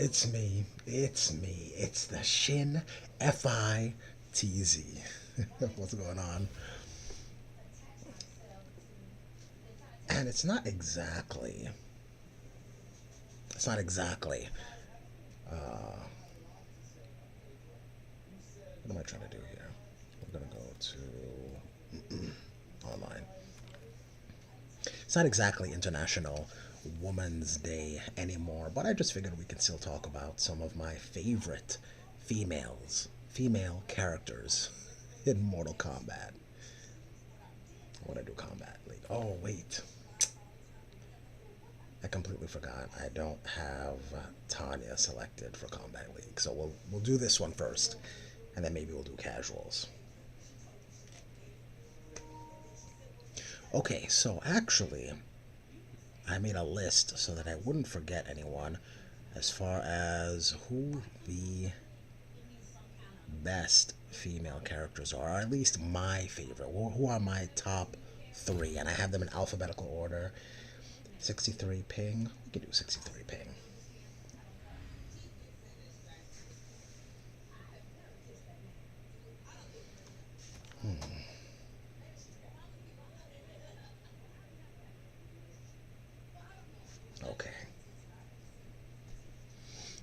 it's me. It's me. It's the Shin F-I-T-Z. What's going on? And it's not exactly. It's not exactly. What am I trying to do here? We're gonna go to online. It's not exactly International Women's Day anymore, but I just figured we could still talk about some of my favorite female characters in Mortal Kombat. I want to do Combat League. Oh, wait. I completely forgot. I don't have Tanya selected for Combat League, so we'll do this one first, and then maybe we'll do casuals. Okay, so actually, I made a list so that I wouldn't forget anyone as far as who the best female characters are, or at least my favorite. Who are my top 3? And I have them in alphabetical order. 63 ping. We can do 63 ping. Okay.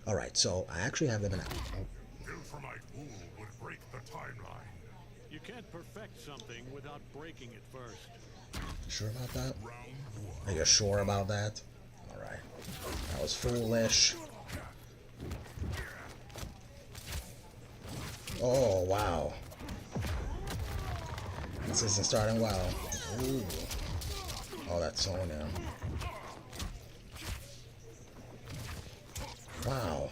All right, so I actually have them in. Ilframite wool would break the timeline. You can't perfect something without breaking it first. Sure about that? Are you sure about that? All right. That was foolish. Oh, wow. This isn't starting well. Ooh. Oh, that's Sonya. Wow.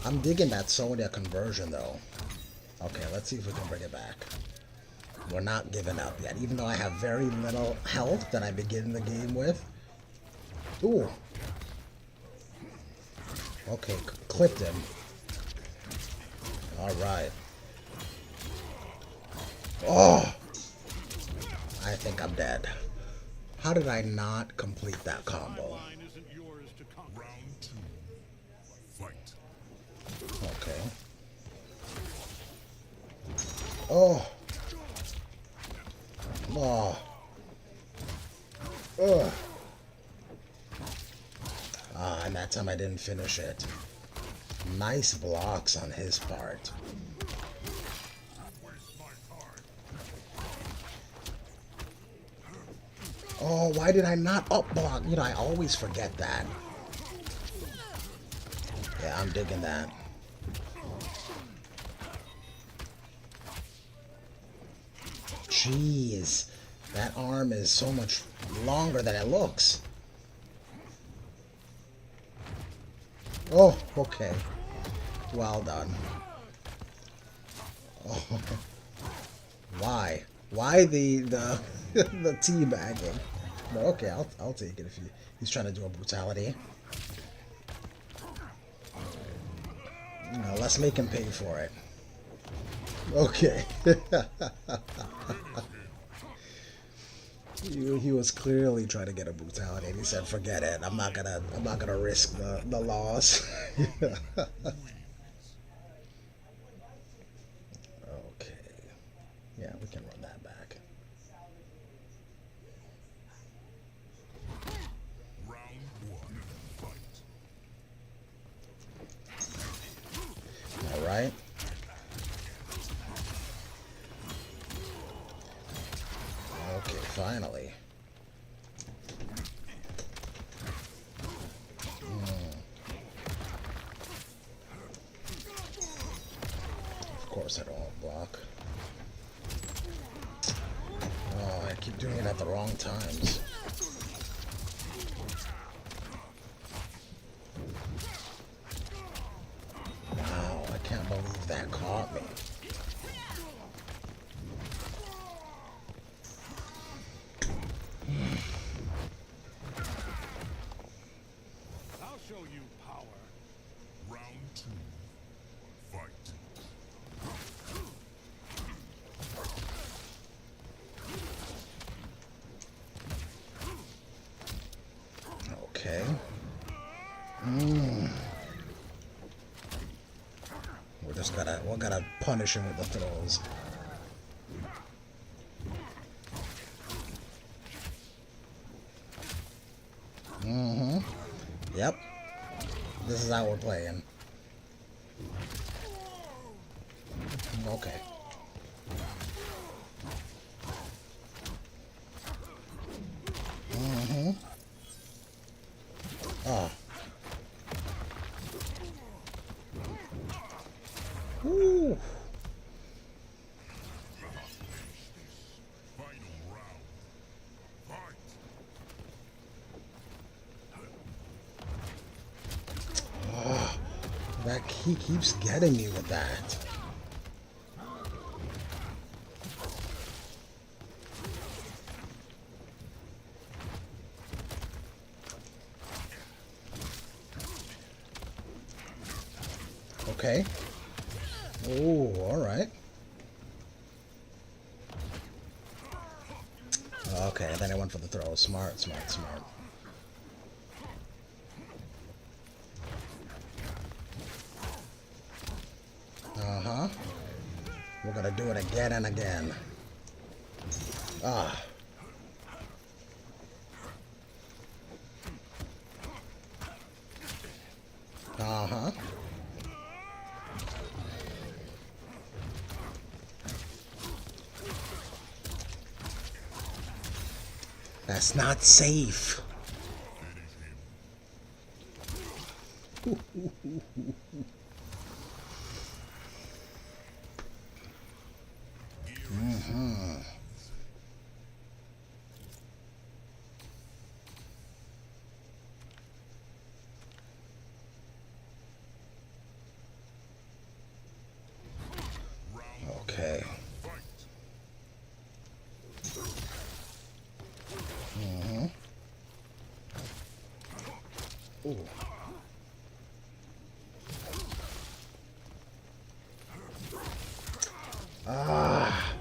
I'm digging that Sonya conversion, though. Okay, let's see if we can bring it back. We're not giving up yet, even though I have very little health that I begin the game with. Ooh. Okay, clipped him. Alright. Oh! I think I'm dead. How did I not complete that combo? Round 2. Fight. Okay. Oh. Oh. Ugh. Ah, and that time I didn't finish it. Nice blocks on his part. Oh, why did I not up block? You know, I always forget that. Yeah, I'm digging that. Jeez, that arm is so much longer than it looks. Oh, okay. Well done. Oh. Why? Why the the teabagging? But okay, I'll take it if he's trying to do a brutality. No, let's make him pay for it. Okay. He was clearly trying to get a brutality, and he said, "Forget it. I'm not gonna risk the loss." Okay. Yeah, we can run that back. Round 1. Fight. All right. Okay, finally. Of course I don't block. Oh, I keep doing it at the wrong times. Wow, I can't believe that caught me. Show you power. Round 2. Fight. we gotta punish him with the throws. Yep. This is how we're playing. Okay. Ah. Ooh. That he keeps getting me with that. Okay. Oh, all right. Okay, then I went for the throw. Smart, smart, smart. We're gonna do it again and again. Ah. That's not safe. Okay. Ooh. Ah.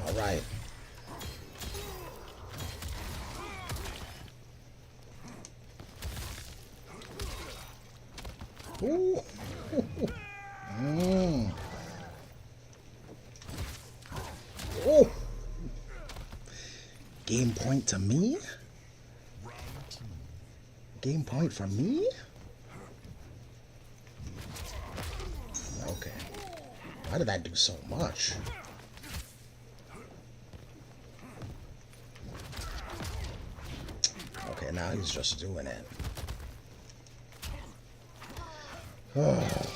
All right. Ooh. Oh. Game point to me? Game point for me? Okay. Why did that do so much? Okay, now he's just doing it. Oh.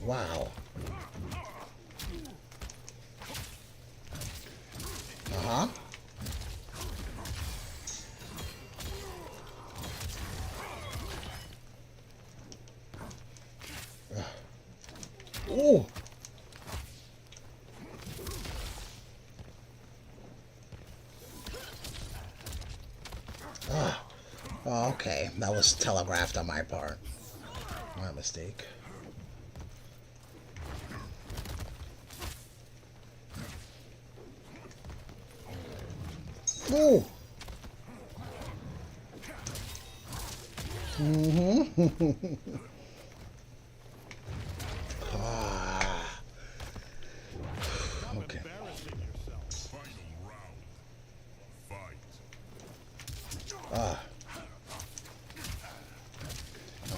Wow. Uh-huh. Oh. Oh, okay. That was telegraphed on my part. My mistake. Oh. Ah. Okay. Ah.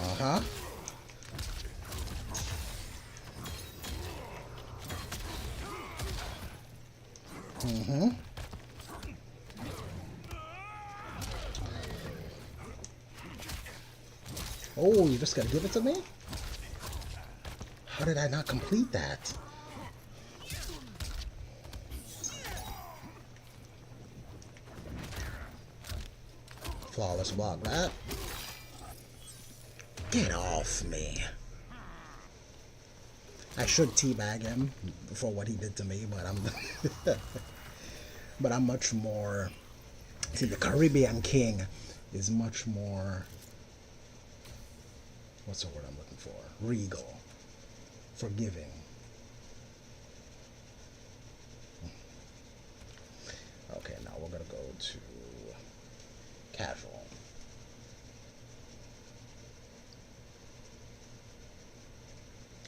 Uh-huh. Oh, you just gotta give it to me? How did I not complete that? Flawless block that. Get off me. I should teabag him for what he did to me, but I'm much more. See, the Caribbean King is much more what's the word I'm looking for? Regal. Forgiving. Okay, now we're gonna go to casual.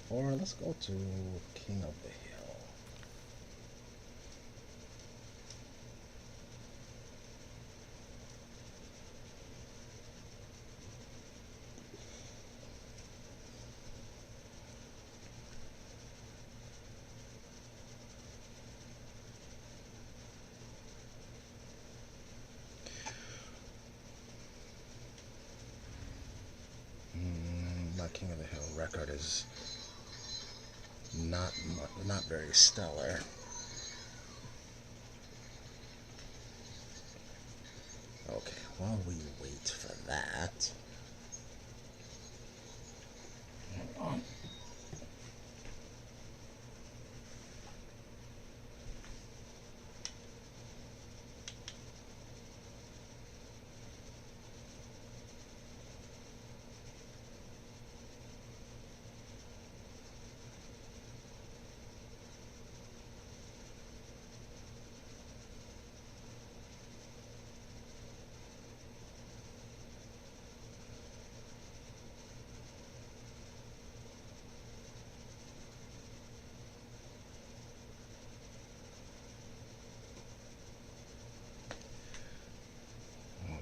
Or let's go to King of the Hill. My King of the Hill record is not very stellar. Okay, while we wait for that,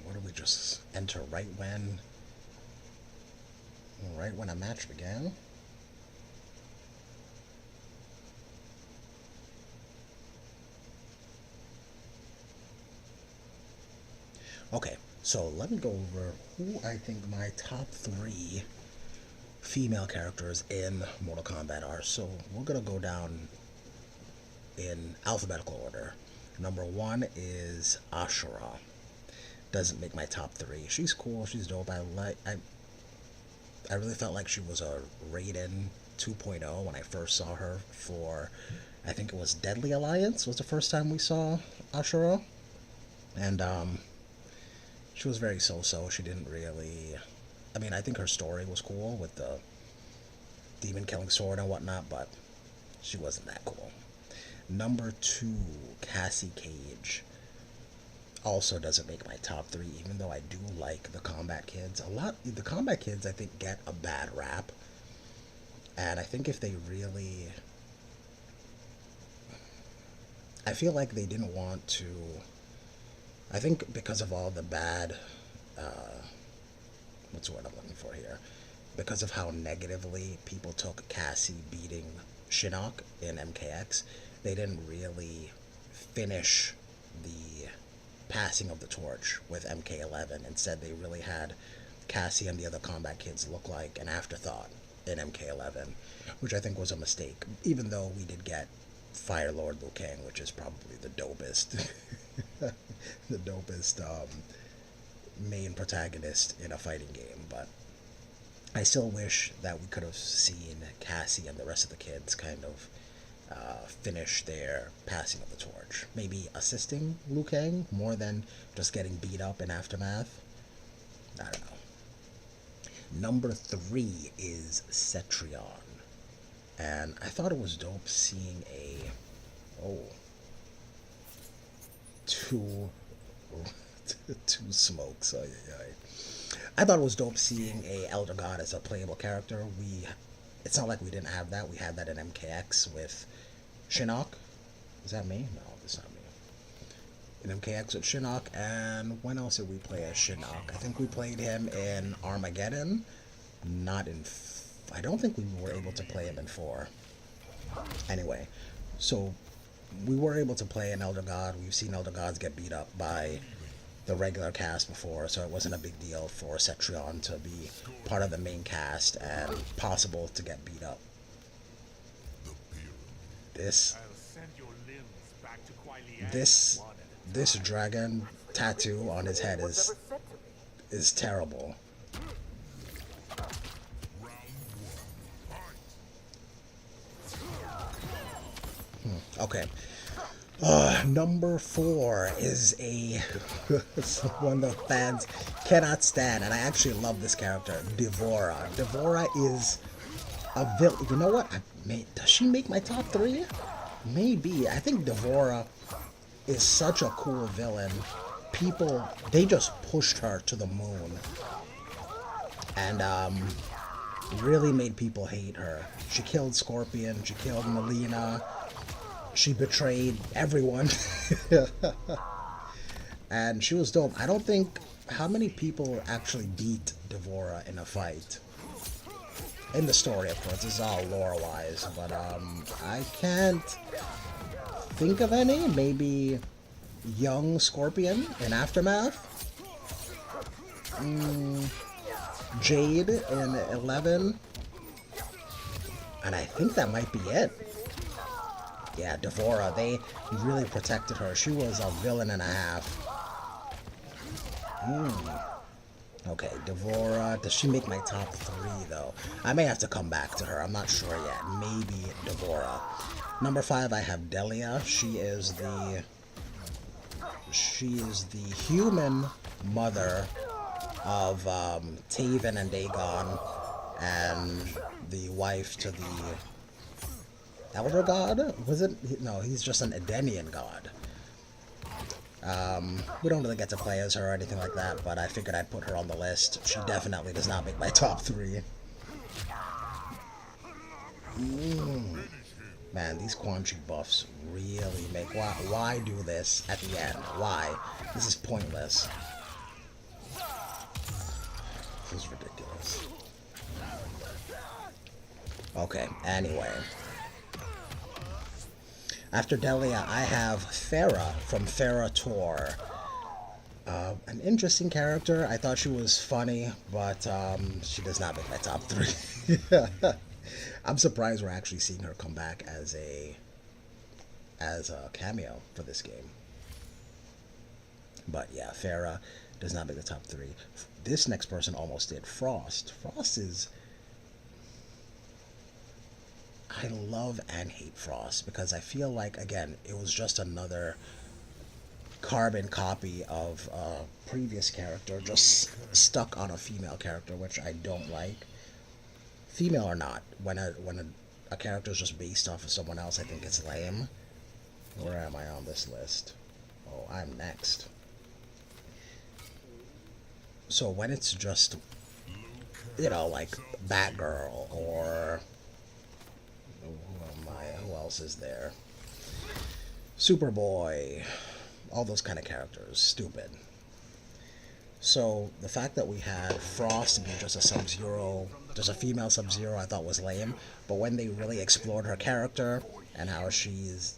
what do we just enter right when a match began? Okay, so let me go over who I think my top 3 female characters in Mortal Kombat are. So we're gonna go down in alphabetical order. Number 1 is Ashrah. Doesn't make my top 3. She's cool. She's dope. I really felt like she was a Raiden 2.0 when I first saw her for, I think it was Deadly Alliance was the first time we saw Ashrah. And she was very so-so. She didn't really, I mean, I think her story was cool with the demon killing sword and whatnot, but she wasn't that cool. Number 2, Cassie Cage. Also doesn't make my top 3, even though I do like the Combat Kids. The Combat Kids, I think, get a bad rap. And I think if they really... I feel like they didn't want to... I think because of all the bad... what's the word I'm looking for here? Because of how negatively people took Cassie beating Shinnok in MKX, they didn't really finish the passing of the torch with MK11. Instead, they really had Cassie and the other Combat Kids look like an afterthought in MK11, which I think was a mistake, even though we did get Fire Lord Liu Kang, which is probably the dopest the dopest main protagonist in a fighting game. But I still wish that we could have seen Cassie and the rest of the kids kind of finish their passing of the torch. Maybe assisting Liu Kang more than just getting beat up in Aftermath. I don't know. Number 3 is Cetrion. And I thought it was dope seeing two smokes. I thought it was dope seeing a Elder God as a playable character. It's not like we didn't have that. We had that in MKX with Shinnok. Is that me? No, that's not me. In MKX with Shinnok, and when else did we play as Shinnok? I think we played him in Armageddon. Not in... I don't think we were able to play him in 4. Anyway, so we were able to play an Elder God. We've seen Elder Gods get beat up by the regular cast before, so it wasn't a big deal for Cetrion to be part of the main cast and possible to get beat up. This dragon tattoo on his head is terrible. Okay. Number 4 is a someone the fans cannot stand, and I actually love this character, Devora. Devora is a villain. You know what? Does she make my top 3? Maybe. I think Devora is such a cool villain. People, they just pushed her to the moon, and really made people hate her. She killed Scorpion. She killed Mileena. She betrayed everyone. And she was dope. I don't think... How many people actually beat Devora in a fight? In the story, of course. This is all lore-wise. But, I can't think of any. Maybe young Scorpion in Aftermath? Jade in 11? And I think that might be it. Yeah, Devora, they really protected her. She was a villain and a half. Okay, Devora. Does she make my top 3, though? I may have to come back to her. I'm not sure yet. Maybe Devora. Number 5, I have Delia. She is the human mother of Taven and Dagon, and the wife to the Elder God? Was it? No, he's just an Edenian god. We don't really get to play as her or anything like that, but I figured I'd put her on the list. She definitely does not make my top 3. Man, these Quan Chi buffs really make... Why do this at the end? Why? This is pointless. This is ridiculous. Okay, anyway. After Delia, I have Ferra from Ferra Torr. An interesting character. I thought she was funny, but she does not make my top 3. I'm surprised we're actually seeing her come back as a cameo for this game. But yeah, Ferra does not make the top 3. This next person almost did. Frost. Frost is... I love and hate Frost because I feel like, again, it was just another carbon copy of a previous character just stuck on a female character, which I don't like. Female or not, when a character is just based off of someone else, I think it's lame. Where am I on this list? Oh, I'm next. So when it's just, you know, like Batgirl or... Who else is there? Superboy, all those kind of characters, stupid. So the fact that we had Frost be just a Sub-Zero, just a female Sub-Zero, I thought was lame. But when they really explored her character and how she's,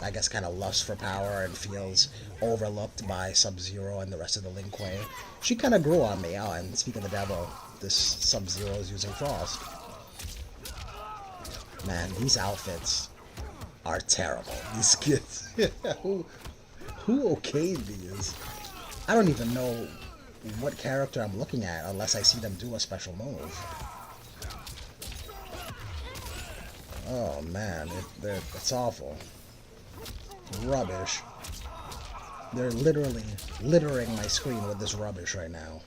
I guess, kind of lusts for power and feels overlooked by Sub-Zero and the rest of the Lin Kuei, she kind of grew on me. Oh, and speaking of the devil, this Sub-Zero is using Frost. Man, these outfits are terrible. These kids, who okayed these? I don't even know what character I'm looking at unless I see them do a special move. Oh man, it's awful. Rubbish. They're literally littering my screen with this rubbish right now.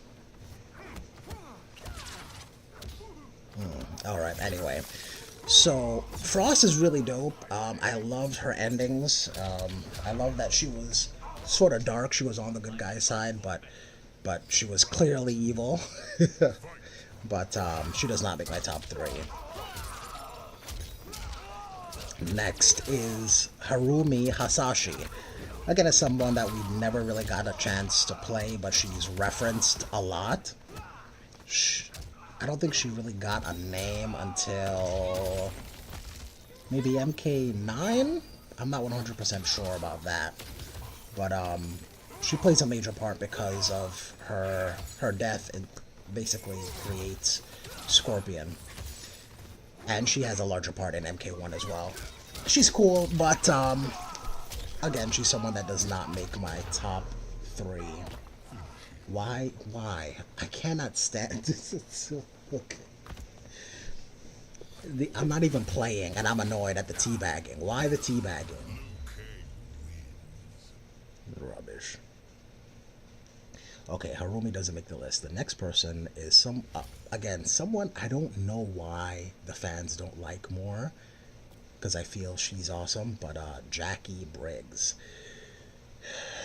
Alright, anyway. So, Frost is really dope. I loved her endings. I love that she was sort of dark. She was on the good guy's side, but she was clearly evil. But she does not make my top 3. Next is Harumi Hasashi. Again, it's someone that we never really got a chance to play, but she's referenced a lot. I don't think she really got a name until maybe MK9? I'm not 100% sure about that. But she plays a major part because of her death. It basically creates Scorpion. And she has a larger part in MK1 as well. She's cool, but again, she's someone that does not make my top 3. Why? I cannot stand this. It's so... Okay. I'm not even playing, and I'm annoyed at the teabagging. Why the teabagging? Rubbish. Okay, Harumi doesn't make the list. The next person is again, someone I don't know why the fans don't like more, because I feel she's awesome, but Jacqui Briggs.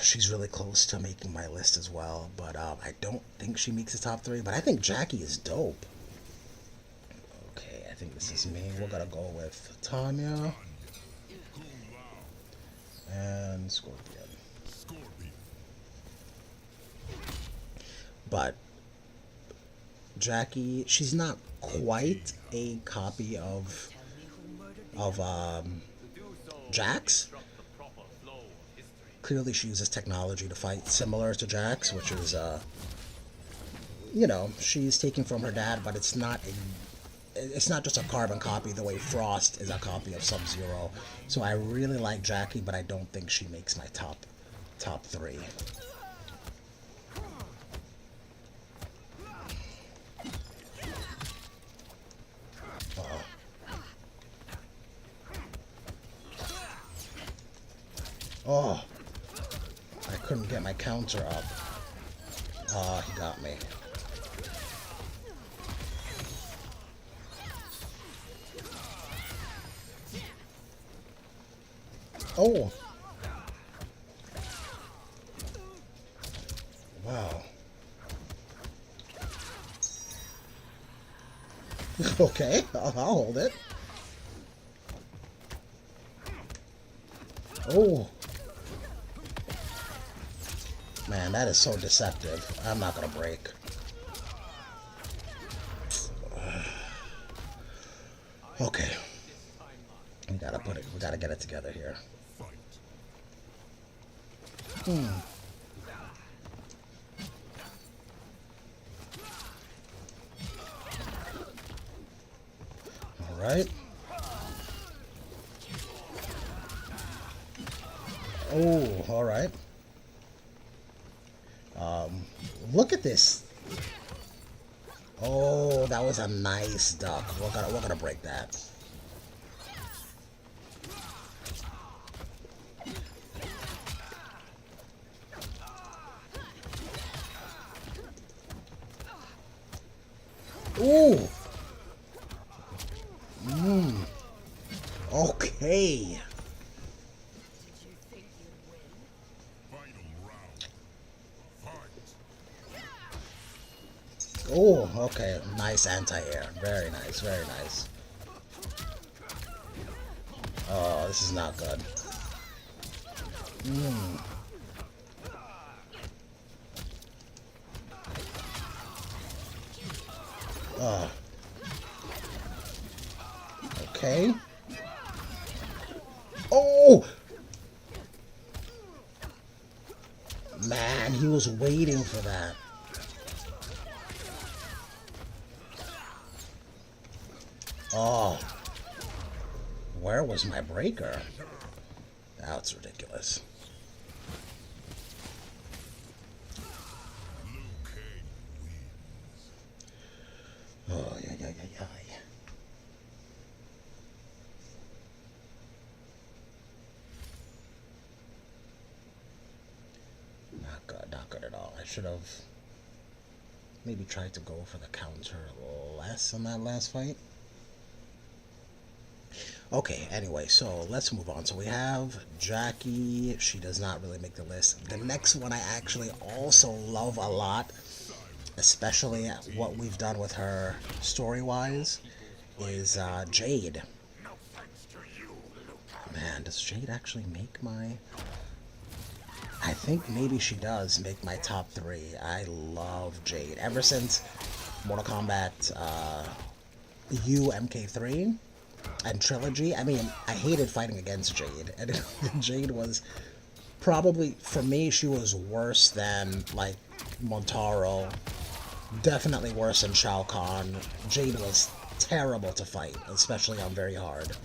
She's really close to making my list as well, but I don't think she makes the top 3, but I think Jacqui is dope. Okay, I think this is me. We're gonna go with Tanya and Scorpion. But Jacqui, she's not quite a copy of Jax. Clearly she uses technology to fight, similar to Jax, which is you know, she's taking from her dad, but it's not just a carbon copy the way Frost is a copy of Sub-Zero. So I really like Jacqui, but I don't think she makes my top 3. Oh, I couldn't get my counter up. Oh, he got me. Oh. Wow. Okay, I'll hold it. Oh. Man, that is so deceptive. I'm not gonna break. Okay. We gotta get it together here. Alright. Oh, alright. Look at this. Oh, that was a nice duck. We're gonna break that. Ooh. Okay. Oh, okay. Nice anti-air. Very nice, very nice. Oh, this is not good. Okay. Oh! Man, he was waiting for that. Oh. Where was my breaker? That's ridiculous. Oh, yeah. Not good at all. I should have maybe tried to go for the counter less on that last fight. Okay, anyway, so let's move on. So we have Jacqui. She does not really make the list. The next one I actually also love a lot, especially what we've done with her story-wise, is Jade. Man, does Jade actually make my... I think maybe she does make my top 3. I love Jade. Ever since Mortal Kombat U MK3 and Trilogy, I mean, I hated fighting against Jade. And Jade was probably, for me, she was worse than, like, Montaro. Definitely worse than Shao Kahn. Jade was terrible to fight, especially on very hard.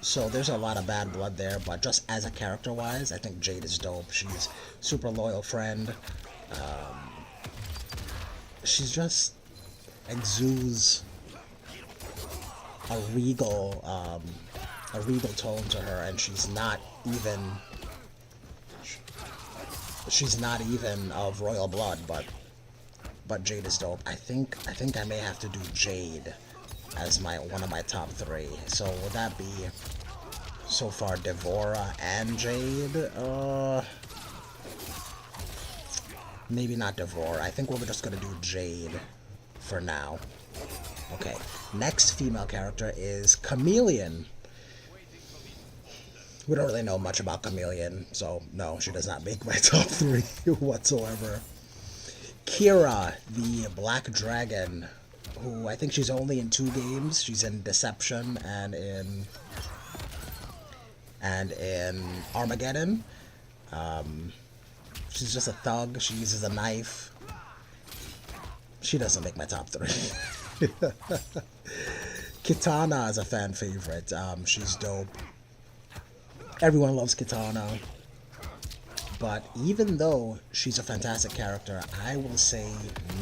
So there's a lot of bad blood there, but just as a character-wise, I think Jade is dope. She's super loyal friend. She's just exudes a regal tone to her, and she's not even she's not even of royal blood, but Jade is dope. I think I may have to do Jade as one of my top 3. So would that be so far Devora and Jade? Maybe not Devora. I think we're just gonna do Jade for now. Okay, next female character is Khameleon. We don't really know much about Khameleon, so no, she does not make my top 3 whatsoever. Kira, the Black Dragon, who I think she's only in 2 games. She's in Deception and in Armageddon. She's just a thug. She uses a knife. She doesn't make my top 3. Kitana is a fan favorite. She's dope. Everyone loves Kitana. But even though she's a fantastic character, I will say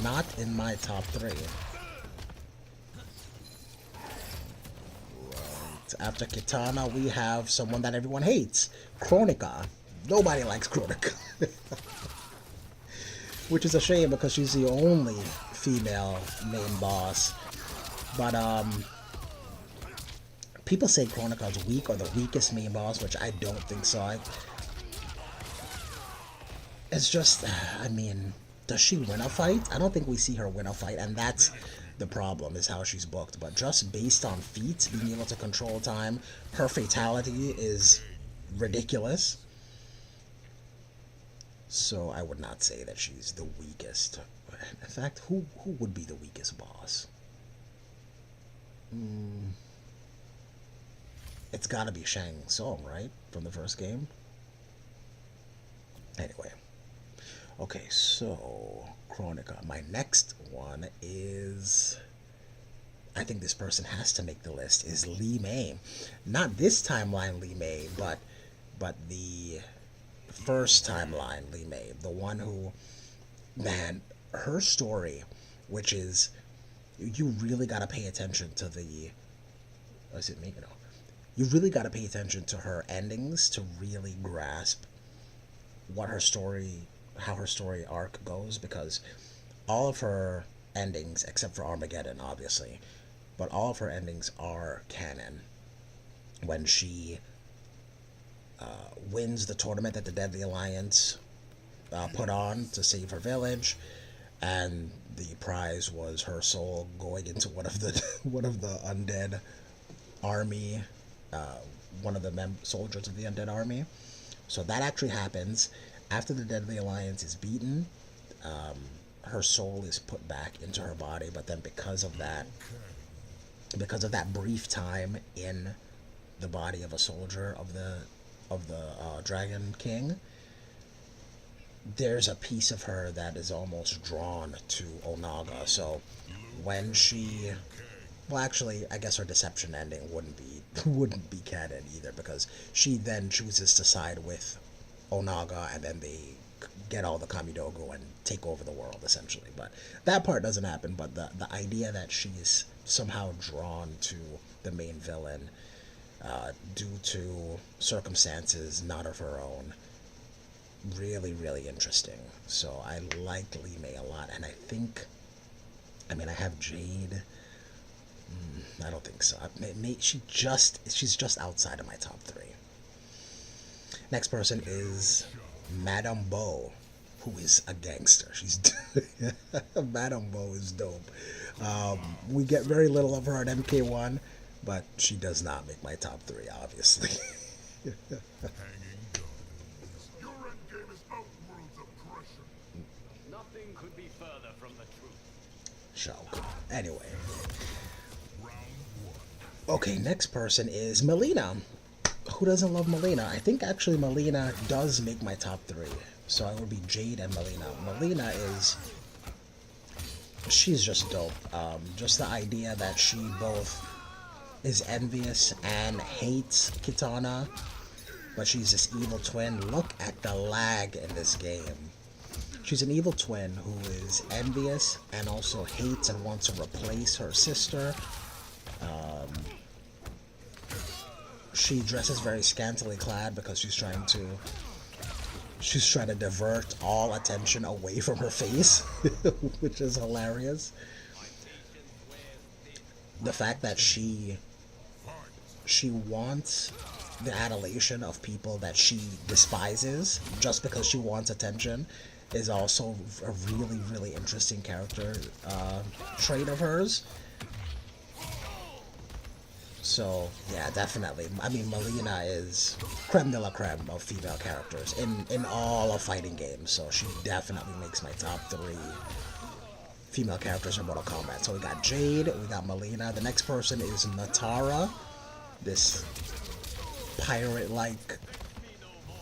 not in my top 3. Right. After Kitana, we have someone that everyone hates. Kronika. Nobody likes Kronika. Which is a shame because she's the only female main boss. But, people say Kronika's weak or the weakest main boss, which I don't think so. It's just, I mean, does she win a fight? I don't think we see her win a fight, and that's the problem, is how she's booked. But just based on feats, being able to control time, her fatality is ridiculous. So I would not say that she's the weakest. In fact, who would be the weakest boss? It's gotta be Shang Tsung, right? From the first game? Anyway. Okay, so Kronika. My next one is, I think this person has to make the list, is Li Mei. Not this timeline Li Mei, but the first timeline Li Mei. The one who, man, her story, which is, you really gotta pay attention to the, is it me? No. You really gotta pay attention to her endings to really grasp what her story, how her story arc goes, because all of her endings, except for Armageddon, obviously, but all of her endings are canon. When she wins the tournament that the Deadly Alliance put on to save her village, and the prize was her soul going into one of the undead army, one of the soldiers of the undead army. So that actually happens. After the Deadly Alliance is beaten, her soul is put back into her body, but then because of that brief time in the body of a soldier of the Dragon King, there's a piece of her that is almost drawn to Onaga. So when she, well, actually, I guess her deception ending wouldn't be canon either, because she then chooses to side with Onaga, and then they get all the Kamidogu and take over the world, essentially. But that part doesn't happen. But the idea that she is somehow drawn to the main villain due to circumstances not of her own, really, really interesting. So I like Li Mei a lot, and I think, I mean, I have Jade. I don't think so. She's just outside of my top 3. Next person is Madame Bo, who is a gangster. She's Madame Bo is dope. We get very little of her at MK1, but she does not make my top 3, obviously. Nothing could be further from the truth. Shulk. Anyway. Okay, next person is Mileena. Who doesn't love Mileena? I think actually Mileena does make my top 3. So I would be Jade and Mileena. Mileena she's just dope. Just the idea that she both is envious and hates Kitana, but she's this evil twin. Look at the lag in this game. She's an evil twin who is envious and also hates and wants to replace her sister. She dresses very scantily clad because she's trying to She's trying to divert all attention away from her face, which is hilarious. The fact that she wants the adulation of people that she despises just because she wants attention is also a really, really interesting character trait of hers. So, yeah, definitely. I mean, Mileena is creme de la creme of female characters in all of fighting games, so she definitely makes my top 3 female characters in Mortal Kombat. So we got Jade, we got Mileena. The next person is Nitara, this pirate-like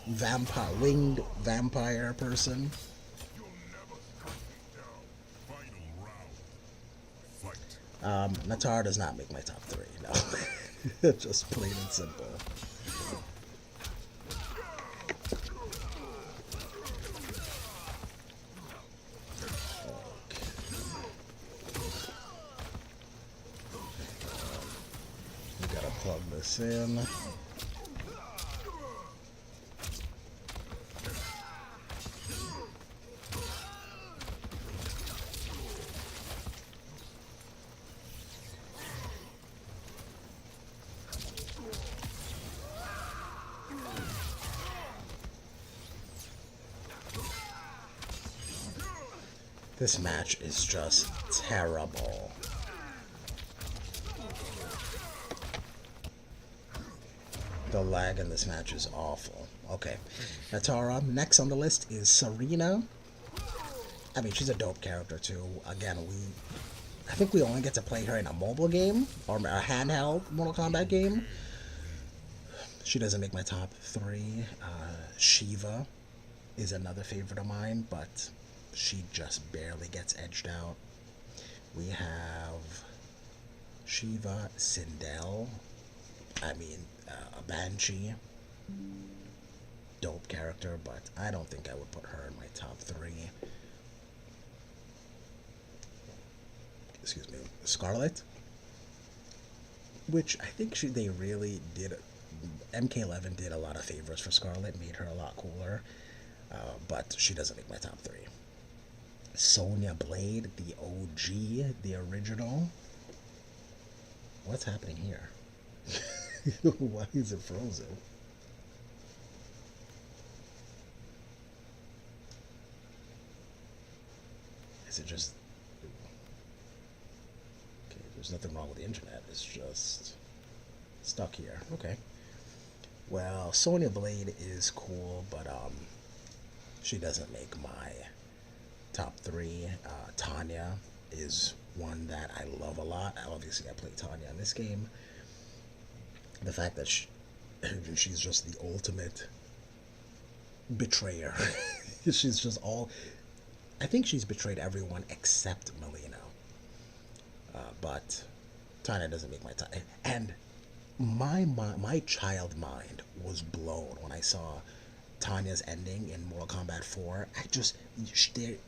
vampire, winged vampire person. Nitara does not make my top 3, no. Just plain and simple. We gotta plug this in. This match is just terrible. The lag in this match is awful. Okay, Nitara. Next on the list is Sareena. I mean, she's a dope character too. Again, I think we only get to play her in a mobile game or a handheld Mortal Kombat game. She doesn't make my top 3. Sheeva is another favorite of mine, but she just barely gets edged out. We have Sheeva, Sindel. I mean, a Banshee. Dope character, but I don't think I would put her in my top 3. Excuse me. Skarlet, which I think they really did. MK11 did a lot of favors for Skarlet, made her a lot cooler, but she doesn't make my top 3. Sonya Blade, the OG, the original. What's happening here? Why is it frozen? Is it just... Okay, there's nothing wrong with the internet. It's just stuck here. Okay. Well, Sonya Blade is cool, but she doesn't make my top 3. Tanya is one that I love a lot. Obviously, I play Tanya in this game. The fact that she's just the ultimate betrayer. She's just all... I think she's betrayed everyone except Mileena. But Tanya doesn't make my top... And my child mind was blown when I saw Tanya's ending in Mortal Kombat 4.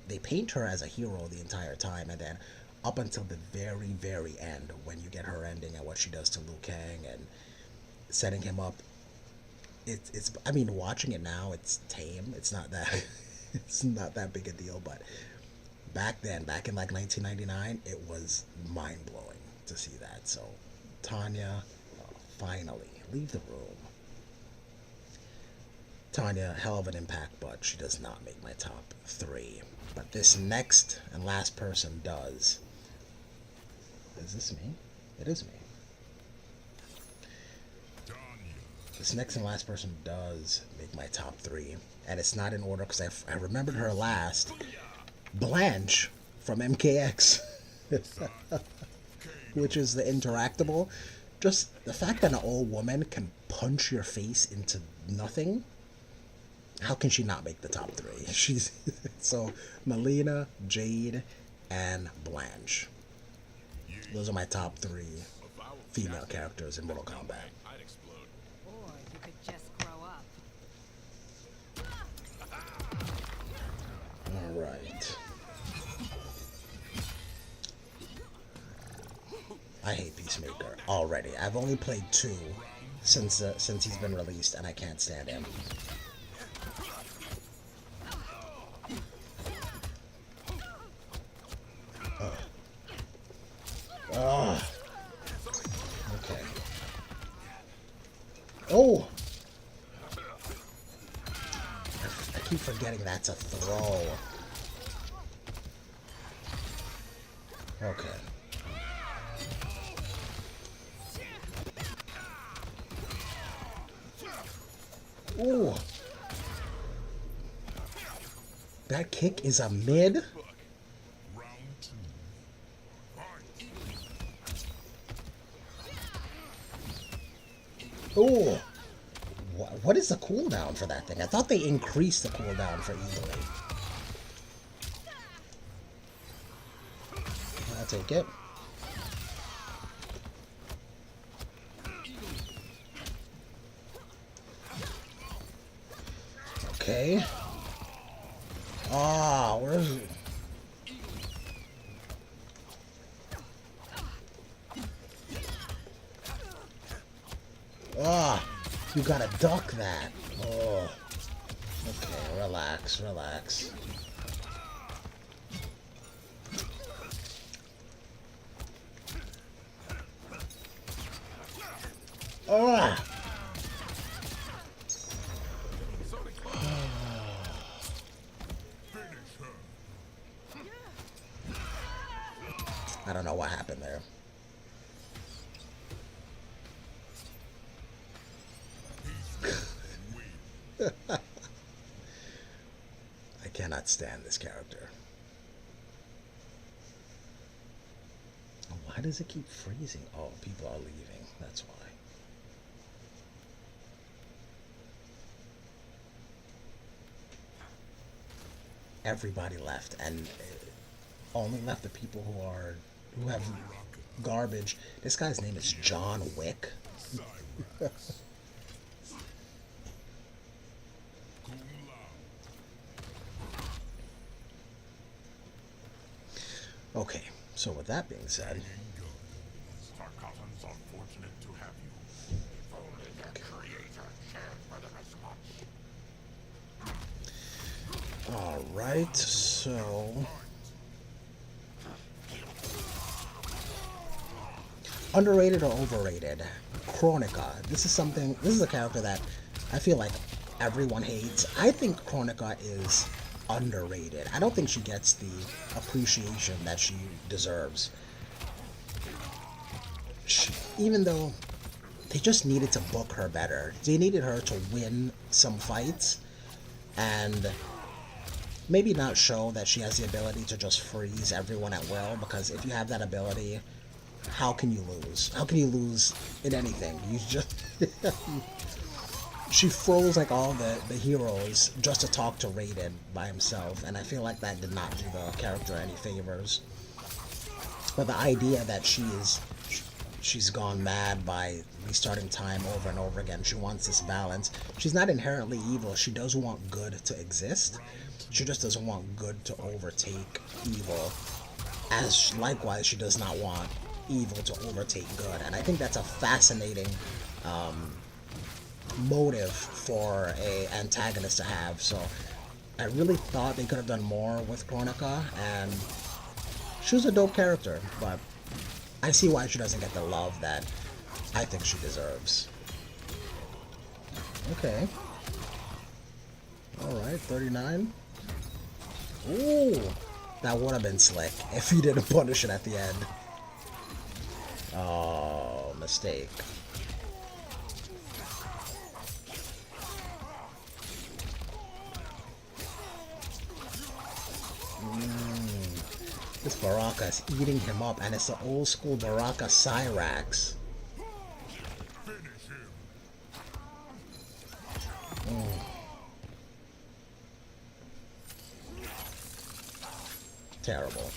They paint her as a hero the entire time, and then up until the very, very end, when you get her ending and what she does to Liu Kang and setting him up, it's I mean, watching it now, it's tame. It's not that it's not that big a deal, but back then, back in like 1999, it was mind blowing to see that. So Tanya, finally, leave the room. Tanya, hell of an impact, but she does not make my top 3. But this next and last person does. Is this me? It is me. This next and last person does make my top 3. And it's not in order because I remembered her last. Blanche from MKX. Which is the interactable. Just the fact that an old woman can punch your face into nothing. How can she not make the top 3? She's so Mileena, Jade, and Blanche. Those are my top 3 female characters in Mortal Kombat. Or you could just grow up. All right. I hate Peacemaker already. I've only played 2 since he's been released, and I can't stand him. Ugh. Okay. Oh! I keep forgetting that's a throw. Okay. Ooh. That kick is a mid? Ooh. What is the cooldown for that thing? I thought they increased the cooldown for easily. I'll take it. Okay. Ah, where is it? Ah, you gotta duck that. Oh. Okay, relax, relax. Ah! I don't know what happened there. I cannot stand this character. Why does it keep freezing? Oh, people are leaving. That's why. Everybody left, and only left the people who have garbage. This guy's name is John Wick. Okay, so with that being said, Unfortunate to have you. If only the creator cared for them as much. all right. So underrated or overrated? Kronika. This is a character that I feel like everyone hates. I think Kronika is underrated. I don't think she gets the appreciation that she deserves. Even though they just needed to book her better. They needed her to win some fights and maybe not show that she has the ability to just freeze everyone at will, because if you have that ability, how can you lose? How can you lose in anything? You just she froze like all the heroes just to talk to Raiden by himself, and I feel like that did not do the character any favors. But the idea that she's gone mad by restarting time over and over again. She wants this balance. She's not inherently evil. She does want good to exist. She just doesn't want good to overtake evil. As likewise, she does not want evil to overtake good. And I think that's a fascinating motive for a antagonist to have. So I really thought they could have done more with Kronika, and she was a dope character, but I see why she doesn't get the love that I think she deserves. Okay. Alright, 39. Ooh! That would have been slick if he didn't punish it at the end. Oh, mistake. This Baraka is eating him up, and it's the old school Baraka Cyrax. Terrible.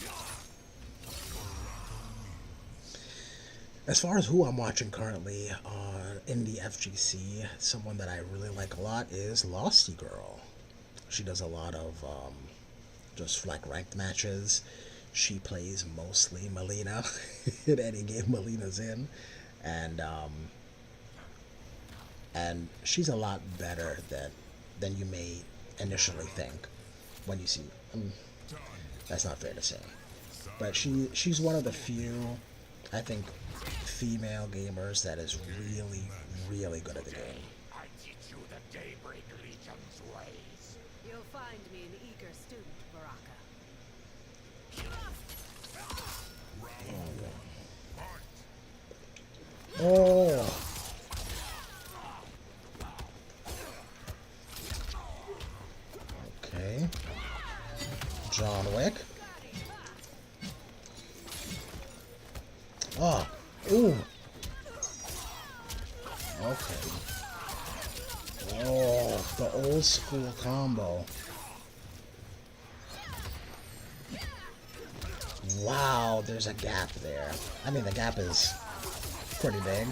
As far as who I'm watching currently in the FGC, someone that I really like a lot is Losty Girl. She does a lot of just like ranked matches. She plays mostly Mileena in any game Mileena's in, and she's a lot better than you may initially think when you see. That's not fair to say, but she's one of the few I think female gamers that is really, really good at the game. I teach you the Daybreak Legion's ways. You'll find me an eager student, Baraka. Oh! Okay. John Wick. Oh! Ooh! Okay. Oh, the old school combo. Wow, there's a gap there. I mean, the gap is pretty big.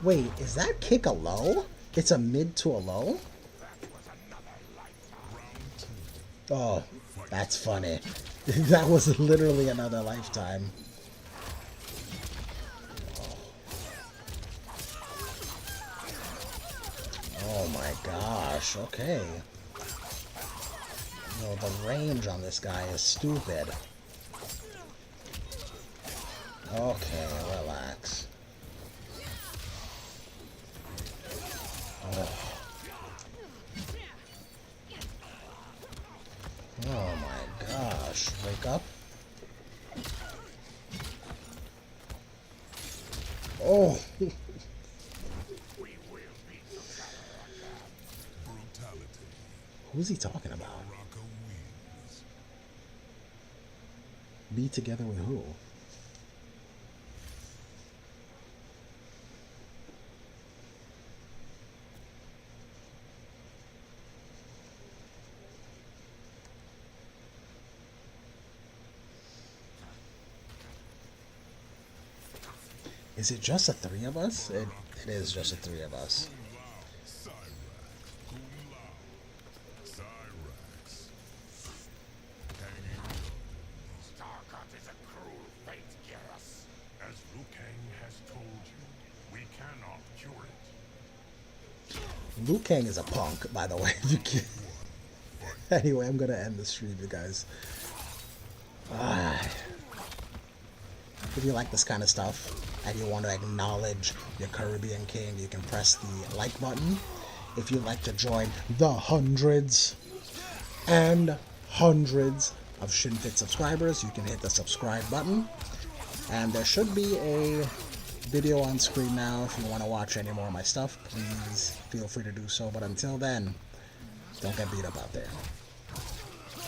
Wait, is that kick a low? It's a mid to a low? Oh, that's funny. That was literally another lifetime. Oh my gosh, okay. No, the range on this guy is stupid. Okay, relax. Oh. Oh my gosh, wake up. Oh! Who's he talking about? Be together with who? Is it just the three of us? It is just the three of us. Liu Kang is a punk, by the way. You can't... Anyway, I'm gonna end the stream, you guys. If you like this kind of stuff and you want to acknowledge your Caribbean King, you can press the like button. If you'd like to join the hundreds and hundreds of shinfitz subscribers, you can hit the subscribe button. And there should be a video on screen now. If you want to watch any more of my stuff, please feel free to do so. But until then, don't get beat up out there.